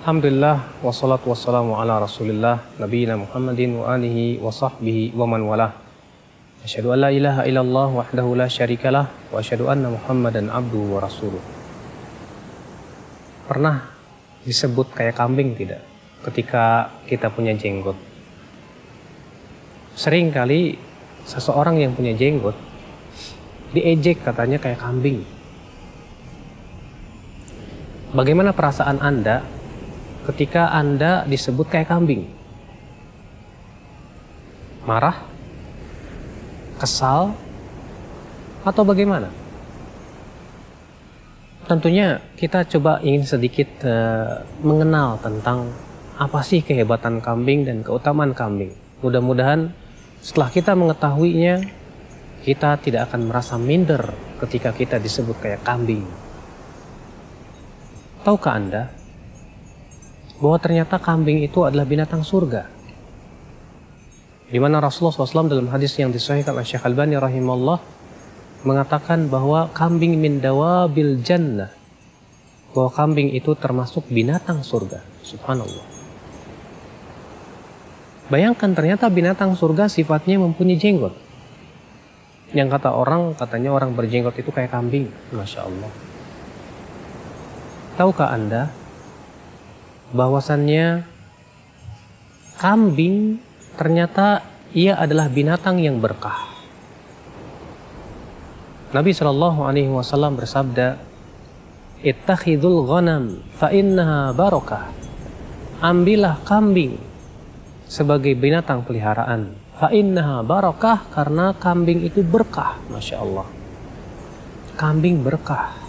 Alhamdulillah wassalatu wassalamu ala Rasulillah nabiyina Muhammadin wa alihi wa sahbihi wa man walah. Asyhadu an la ilaha illallah wahdahu la syarikalah wa asyhadu anna Muhammadan abduhu wa rasuluh. Pernah disebut kayak kambing tidak ketika kita punya jenggot? Sering kali seseorang yang punya jenggot diejek katanya kayak kambing. Bagaimana perasaan Anda ketika Anda disebut kayak kambing? Marah? Kesal? Atau bagaimana? Tentunya kita coba ingin sedikit mengenal tentang apa sih kehebatan kambing dan keutamaan kambing. Mudah-mudahan setelah kita mengetahuinya, kita tidak akan merasa minder ketika kita disebut kayak kambing. Tahukah Anda bahwa ternyata kambing itu adalah binatang surga? Di mana Rasulullah SAW dalam hadis yang disahihkan oleh Syekh Albani rahimahullah mengatakan bahwa kambing min dawabil jannah, bahwa kambing itu termasuk binatang surga. Subhanallah. Bayangkan ternyata binatang surga sifatnya mempunyai jenggot. Yang katanya orang berjenggot itu kayak kambing. Masya Allah. Tahukah Anda bahwasannya kambing ternyata ia adalah binatang yang berkah? Nabi SAW bersabda, "Ittakhidul ghanam fa innaha barakah." Ambillah kambing sebagai binatang peliharaan. Fa innaha barakah, karena kambing itu berkah. Masya Allah. Kambing berkah.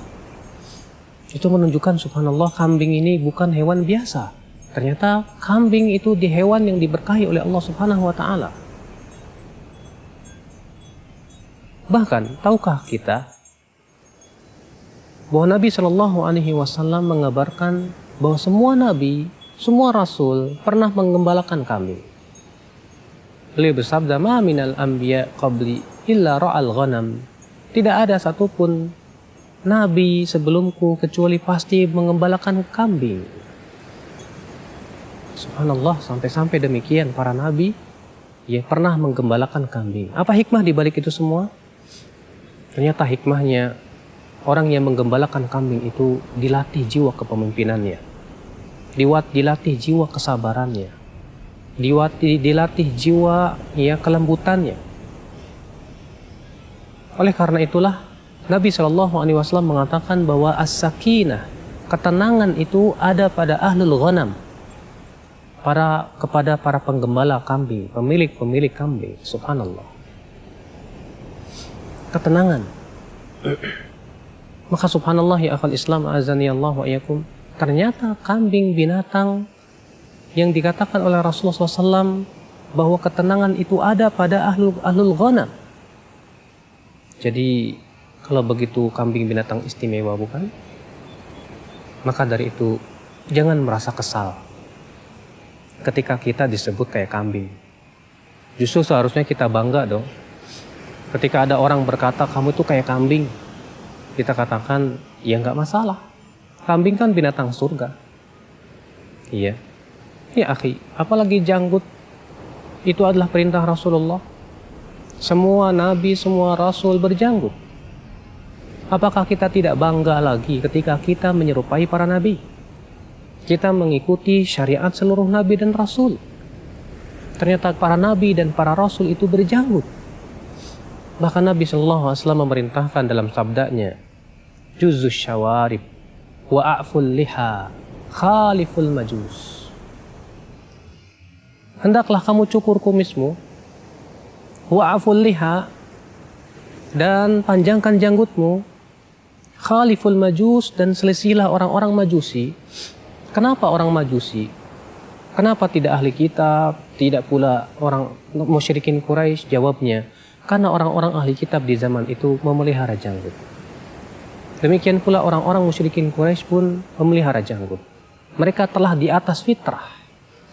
Itu menunjukkan subhanallah kambing ini bukan hewan biasa. Ternyata kambing itu di hewan yang diberkahi oleh Allah Subhanahu wa taala. Bahkan tahukah kita bahwa Nabi Shallallahu alaihi wasallam mengabarkan bahwa semua nabi, semua rasul pernah menggembalakan kambing. Beliau bersabda, "Ma minal anbiya qabli illa ra'al ghanam." Tidak ada satupun nabi sebelumku kecuali pasti mengembalakan kambing. Subhanallah, sampai-sampai demikian para nabi ya pernah menggembalakan kambing. Apa hikmah di balik itu semua? Ternyata hikmahnya orang yang menggembalakan kambing itu dilatih jiwa kepemimpinannya, dilatih jiwa kesabarannya, dilatih jiwa ya kelembutannya. Oleh karena itulah Nabi SAW mengatakan bahwa as-sakinah, ketenangan itu ada pada ahlul ghanam, kepada para penggembala kambing, pemilik kambing. Subhanallah. Ketenangan. Maka subhanallah ya akhal Islam azani Allah wa iyyakum, ternyata kambing binatang yang dikatakan oleh Rasulullah SAW bahwa ketenangan itu ada pada ahlul ghanam. Jadi kalau begitu kambing binatang istimewa, bukan? Maka dari itu jangan merasa kesal ketika kita disebut kayak kambing. Justru seharusnya kita bangga dong. Ketika ada orang berkata kamu itu kayak kambing, kita katakan ya nggak masalah. Kambing kan binatang surga. Iya. Ya akhi, apalagi janggut. Itu adalah perintah Rasulullah. Semua nabi, semua rasul berjanggut. Apakah kita tidak bangga lagi ketika kita menyerupai para nabi? Kita mengikuti syariat seluruh nabi dan rasul. Ternyata para nabi dan para rasul itu berjanggut. Bahkan Nabi SAW memerintahkan dalam sabdanya, "Juzus syawarib wa a'ful liha khaliful majus." Hendaklah kamu cukur kumismu, wa a'ful liha, dan panjangkan janggutmu, khaliful majus, dan selisilah orang-orang majusi. Kenapa orang majusi? Kenapa tidak ahli kitab, tidak pula orang musyrikin Quraisy? Jawabnya, karena orang-orang ahli kitab di zaman itu memelihara janggut. Demikian pula orang-orang musyrikin Quraisy pun memelihara janggut. Mereka telah di atas fitrah.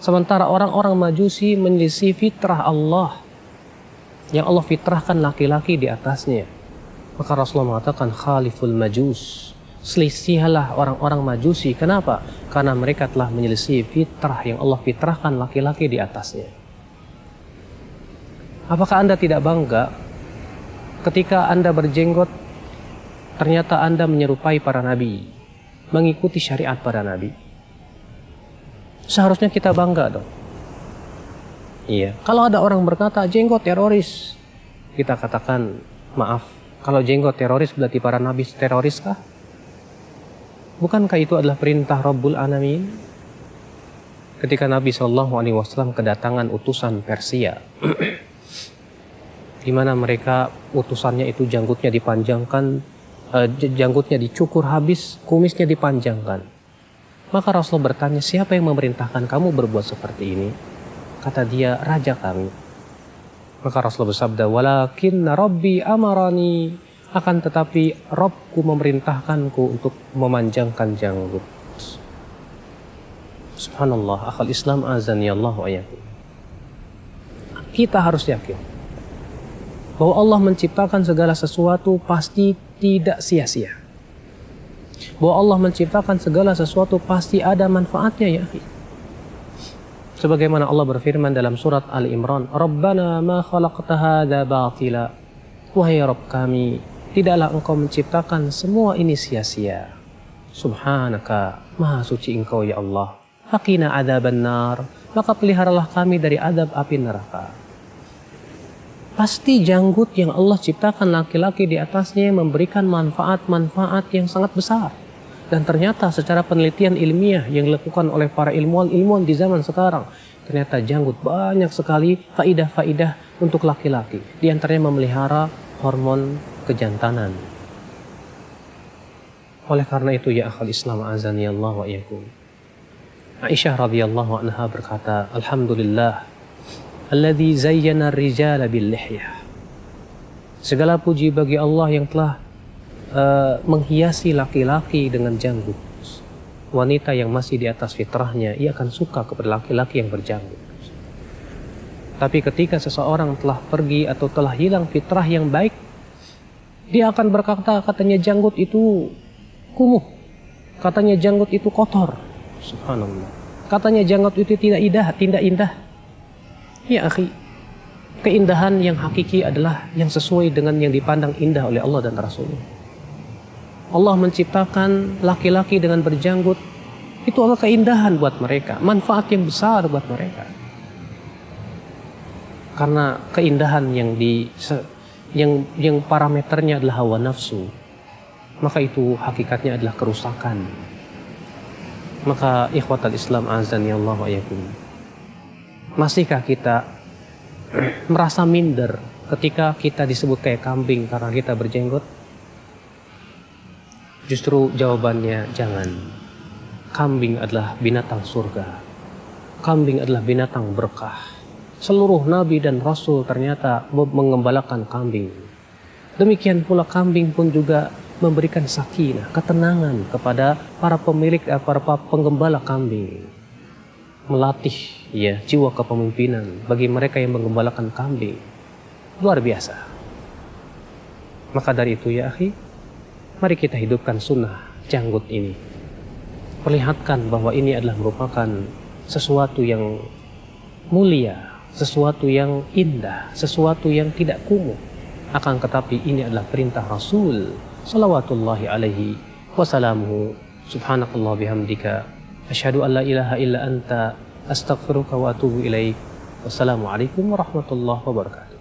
Sementara orang-orang majusi menyelisih fitrah Allah, yang Allah fitrahkan laki-laki di atasnya. Maka Rasulullah mengatakan khaliful majus, Selisihalah orang-orang Majusi. Kenapa? Karena mereka telah menyelisih fitrah yang Allah fitrahkan laki-laki di atasnya. Apakah Anda tidak bangga ketika Anda berjenggot, ternyata Anda menyerupai para nabi, mengikuti syariat para nabi? Seharusnya kita bangga dong. Iya. Kalau ada orang berkata jenggot teroris, kita katakan maaf. Kalau jenggot teroris berarti para nabi teroris kah? Bukankah itu adalah perintah Rabbul Alamin? Ketika Nabi SAW kedatangan utusan Persia, di mana mereka utusannya itu janggutnya dipanjangkan, janggutnya dicukur habis, kumisnya dipanjangkan. Maka Rasul bertanya, siapa yang memerintahkan kamu berbuat seperti ini? Kata dia, raja kami. Maka Rasul bersabda, walakinna Rabbi amarani, akan tetapi Rabbku memerintahkanku untuk memanjangkan janggut. Subhanallah, akal Islam azani Allah wa iyyakum. Kita harus yakin bahwa Allah menciptakan segala sesuatu pasti tidak sia-sia. Bahwa Allah menciptakan segala sesuatu pasti ada manfaatnya, ya. Sebagaimana Allah berfirman dalam surat Ali Imran, Rabbana ma khalaqta hadza batila. Wahai Rabb kami, tidaklah engkau menciptakan semua ini sia-sia. Subhanaka, maha suci engkau ya Allah. Faqina adzaban nar, maka peliharalah kami dari adab api neraka. Pasti janggut yang Allah ciptakan laki-laki di atasnya memberikan manfaat-manfaat yang sangat besar. Dan ternyata secara penelitian ilmiah yang dilakukan oleh para ilmuwan di zaman sekarang, ternyata janggut banyak sekali faidah-faidah untuk laki-laki. Di antaranya memelihara hormon kejantanan. Oleh karena itu ya akhal Islam azani Allah wa iyyakum. Aisyah radhiyallahu anha berkata, Alhamdulillah alladzi zayyana ar-rijala bil lihyah. Segala puji bagi Allah yang telah menghiasi laki-laki dengan janggut. Wanita yang masih di atas fitrahnya, ia akan suka kepada laki-laki yang berjanggut. Tapi ketika seseorang telah pergi atau telah hilang fitrah yang baik, dia akan berkata, katanya janggut itu kumuh, katanya janggut itu kotor. Subhanallah. Katanya janggut itu tidak indah. Ya akhi, keindahan yang hakiki adalah yang sesuai dengan yang dipandang indah oleh Allah dan Rasulnya. Allah menciptakan laki-laki dengan berjanggut, itu adalah keindahan buat mereka, manfaat yang besar buat mereka. Karena keindahan yang parameternya adalah hawa nafsu, maka itu hakikatnya adalah kerusakan. Maka ikhwatal Islam azani Allah wa iyyakum, masihkah kita merasa minder ketika kita disebut kayak kambing karena kita berjenggot? Justru jawabannya jangan. Kambing adalah binatang surga. Kambing adalah binatang berkah. Seluruh nabi dan rasul ternyata mengembalakan kambing. Demikian pula kambing pun juga memberikan sakinah, ketenangan kepada para pemilik, para penggembala kambing. Melatih ya jiwa kepemimpinan bagi mereka yang menggembalakan kambing. Luar biasa. Maka dari itu ya akhi, mari kita hidupkan sunnah janggut ini. Perlihatkan bahwa ini adalah merupakan sesuatu yang mulia, sesuatu yang indah, sesuatu yang tidak kumuh. Akan tetapi ini adalah perintah Rasul salawatullahi alaihi wasalamuhu. Subhanakallah bihamdika, asyhadu an la ilaha illa anta, astaghfiruka wa atubu ilaik. Wassalamualaikum warahmatullahi wabarakatuh.